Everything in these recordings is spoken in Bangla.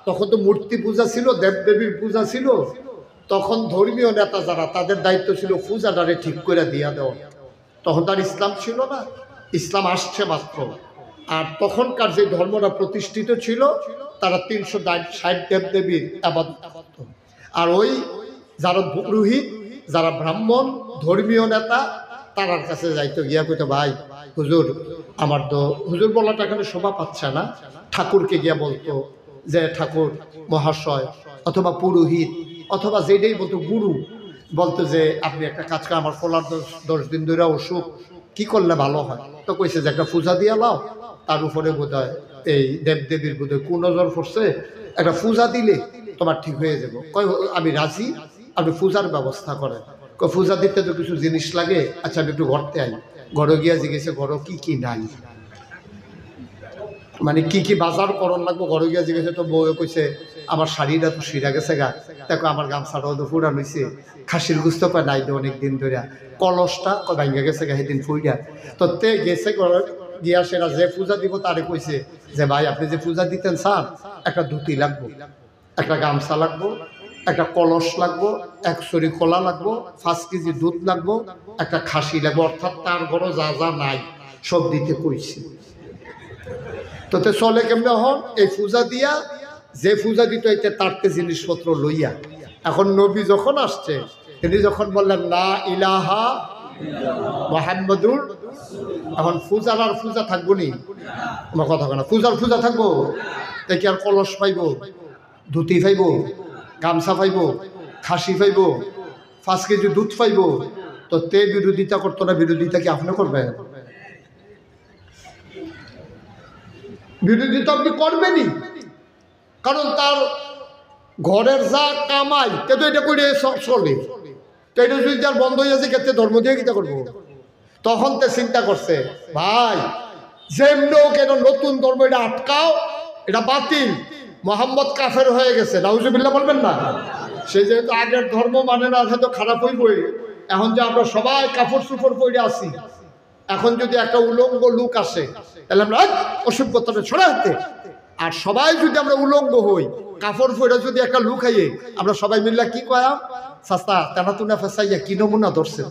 তখন তো মূর্তি পূজা ছিল, দেবদেবীর পূজা ছিল। তখন ধর্মীয় নেতা যারা, তাদের দায়িত্ব ছিল পূজাটারে ঠিক করে দিয়া দেওয়া। তখন তার ইসলাম ছিল না, ইসলাম আসছে মাত্র। আর তখনকার যে ধর্মটা প্রতিষ্ঠিত ছিল, তারা 360 দেবদেবীর ইবাদত করত। আর ওই যারা পুরোহিত, যারা ব্রাহ্মণ, ধর্মীয় নেতা, তারার কাছে যাইতো, গিয়া কইতো, ভাই হুজুর, আমার তো হুজুর বলাটা এখানে শোভা পাচ্ছে না, ঠাকুরকে গিয়া বলতো যে ঠাকুর মহাশয়, অথবা পুরোহিত, অথবা যেটাই বলতো গুরু, বলতো যে আপনি একটা কাজ করে, আমার ফলার 10 দিন ধরে অসুখ, কি করলে ভালো হয়? তো কইছে যে একটা পূজা দিয়া লাও, তার উপরে বোধহয় এই দেবদেবীর বোধহয় কুনজর পড়ছে, একটা পূজা দিলে তোমার ঠিক হয়ে যাবো। কয় আমি রাজি, আপনি পূজার ব্যবস্থা করেন। কয় পূজা দিতে তো কিছু জিনিস লাগে, আচ্ছা আমি একটু ঘরতে আই। ঘরে গিয়া জিজ্ঞেসে ঘর কি কি নাই, মানে কি কি বাজার করণ লাগবো। ঘরে গিয়া জিজ্ঞেসে, তো বউ কইছে আমার শাড়িটা তো শিরা গেছে গা, দেখো আমার গামছাটাও তো ফুরান হয়েছে, খাসির গুস্ত কয় নাই তো অনেক দিন ধরে, কলসটা কয় ভাঙ্গা গেছে গা সেদিন ফুইরা। তো তে গেছে ঘরে গিয়া, সেরা যে পূজা দিব তারে কইছে যে ভাই আপনি যে পূজা দিতেন স্যার, একটা ধুতি লাগবো, একটা গামছা লাগবো, একটা কলস লাগবো, 1 ছড়ি কলা লাগবো, 5 কেজি দুধ লাগবো, একটা খাসি লাগবো, অর্থাৎ তার ঘরে যা যা নাই সব দিতে কইছে। তো চলে কেমনে হন এই পূজা দিয়া, যে পূজা দিত এতে তারতে জিনিসপত্র লইয়া। এখন নবী যখন আসছে, তিনি যখন বললেন লা ইলাহা মুহাম্মাদুর, এখন পূজার আর পূজা থাকবো নি? আমার কথা না, পূজার পূজা থাকবো, তাই কি আর কলস পাইব, ধুতি পাইব, গামছা পাইব, খাসি পাইব, 5 কেজি দুধ পাইব? তো তে বিরোধিতা করতো না, বিরোধিতা কি আপনি করবেন? বিরোধিতা আপনি করবেনই, কারণ তার ঘরের যা কামাই তে তো এটা করে সব চলে। তো এটা যদি তার বন্ধ হয়ে যাচ্ছে, ক্ষেত্রে ধর্ম দিয়ে কিতা করবো? তখন তে চিন্তা করছে, ভাই যেমন কেন নতুন ধর্ম, এটা আটকাও, এটা বাতিল, মোহাম্মদ কাফের হয়ে গেছে, নাউজুবিল্লাহ বলবেন না? সে যেহেতু আগের ধর্ম মানে না, সে তো খারাপ হইবই। এখন যে আমরা সবাই কাপড় চুপড় পরে আছি, এখন যদি একটা উলঙ্গ লোক আসে, তাহলে আমরা অসভ্যতাটা ছড়াতে, আর সবাই যদি আমরা উলঙ্গ হই, কাপড় পরে যদি একটা লুক আইয়ে, আমরা সবাই মিললে কি কয়া, সাস্তা তেনা তুনা ফেসাইয়া কি নমুনা ধরছে।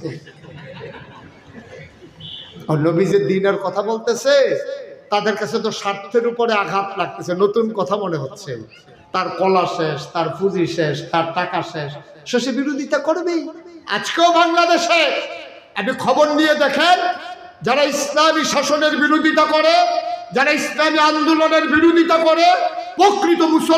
নবী যে দিনের কথা বলতেছে, তাদের কাছে তো স্বার্থের উপরে আঘাত লাগতেছে, নতুন কথা মনে হচ্ছে। তার কলা শেষ, তার পুঁজি শেষ, তার টাকা শেষ, শেষে বিরোধিতা করবেই। আজকেও বাংলাদেশে আপনি খবর নিয়ে দেখেন, যারা ইসলামী শাসনের বিরোধিতা করে, যারা ইসলামী আন্দোলনের বিরোধিতা করে, প্রকৃত মুসলমান